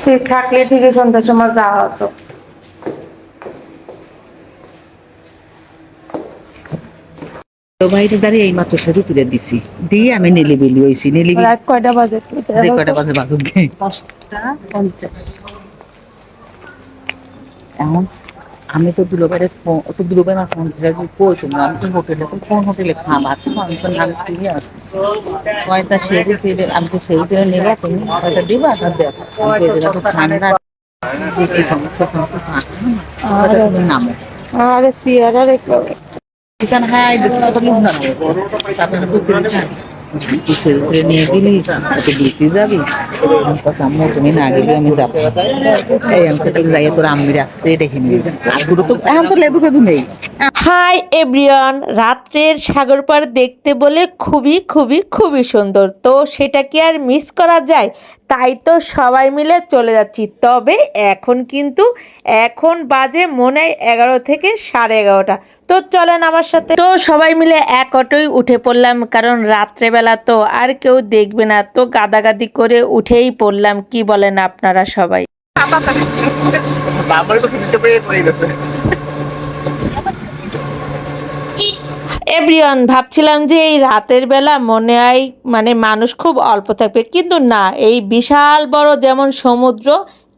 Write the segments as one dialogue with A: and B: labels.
A: ঠিক থাকলে ঠিকই সন্ধ্যার সময় যাওয়া হতো।
B: বাইরে দাঁড়িয়ে এই মাত্র শুরু তুলে দিছি দিয়ে আমি নিলিবিলি হয়েছি
A: রাত কয়টা বাজে?
B: যে কয়টা বাজে বাজুক
A: 10টা 50।
B: এমন আমি তো দুলোবাইরে ফোন তো দুলোবাই আমার ফোন ধরে কই তুমি আমি তো হোটেলে তো কোন হোটেলে খাম আছে আমি তো নাম শুনে আসি কয়টা সেরি ফিরে আমি তো সেই ফিরে নেবা তুমি কয়টা দিবা আর দেখো তো ঠান্ডা দেখি সমস্যা সমস্যা আছে না তুমি নামো
A: আরে সিয়ারার এক অবস্থা।
B: এখানে হ্যাঁ দেখতে তো না তুই নিয়ে গেলি তুই বেশি যাবি সামনে তুমি না গেলে আমি যাবো এই আমি তাহলে যাই তোর আম্মির আসতে দেখে নিবি আর দুটো তো এখন তো লেদু ফেদু নেই।
C: হাই এভরিওয়ান, রাত্রের সাগর পাড় দেখতে বলে খুবই খুবই খুবই সুন্দর, তো সেটা কি আর মিস করা যায়? তাই তো সবাই মিলে চলে যাচ্ছি। তবে এখন বাজে মনে হয় 11 থেকে 11:30। তো চলেন আমার সাথে। তো সবাই মিলে এক অটোই উঠে পড়লাম, কারণ রাত্রেবেলা তো আর কেউ দেখবে না, তো গাদাগাদি করে উঠেই পড়লাম। কি বলেন আপনারা সবাই? এভরিওয়ান, ভাবছিলাম যে এই রাতের বেলা মনে হয় মানে মানুষ খুব অল্প থাকবে, কিন্তু না, এই বিশাল বড় যেমন সমুদ্র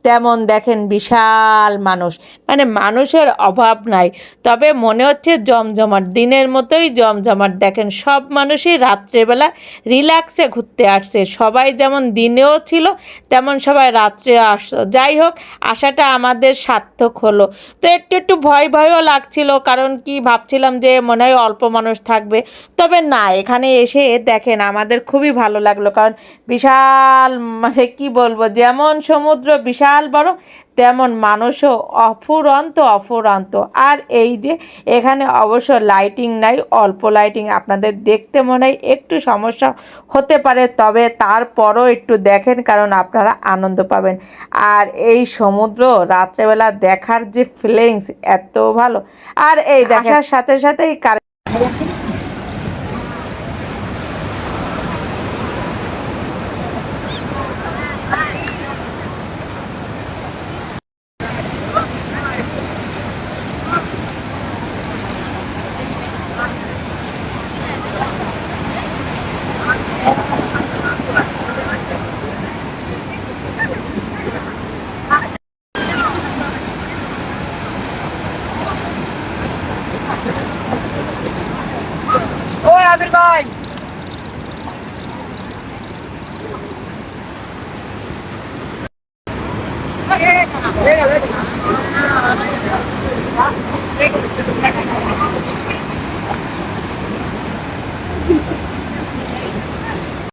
C: তেমন দেখেন বিশাল মানুষ, মানে মানুষের অভাব নাই। তবে মনে হচ্ছে জমজমাট, দিনের মতোই জমজমাট। দেখেন সব মানুষই রাত্রেবেলা রিল্যাক্সে ঘুরতে আসছে, সবাই যেমন দিনেও ছিল তেমন সবাই রাত্রে আসলো। যাই হোক, আশাটা আমাদের সার্থক হলো। তো একটু একটু ভয় ভয়ও লাগছিল, কারণ কি ভাবছিলাম যে মনে হয় অল্প মানুষ থাকবে। তবে না, এখানে এসে দেখেন আমাদের খুবই ভালো লাগলো, কারণ বিশাল, মানে কি বলবো, যেমন সমুদ্র বিশাল বড় তেমন মানুষও অফুরন্ত অফুরন্ত। আর এই যে এখানে অবশ্য লাইটিং নাই, অল্প লাইটিং, আপনাদের দেখতে মনে হয় একটু সমস্যা হতে পারে, তবে তারপরও একটু দেখেন, কারণ আপনারা আনন্দ পাবেন। আর এই সমুদ্র রাত্রেবেলা দেখার যে ফিলিংস এত ভালো। আর এই দেখার সাথে সাথেই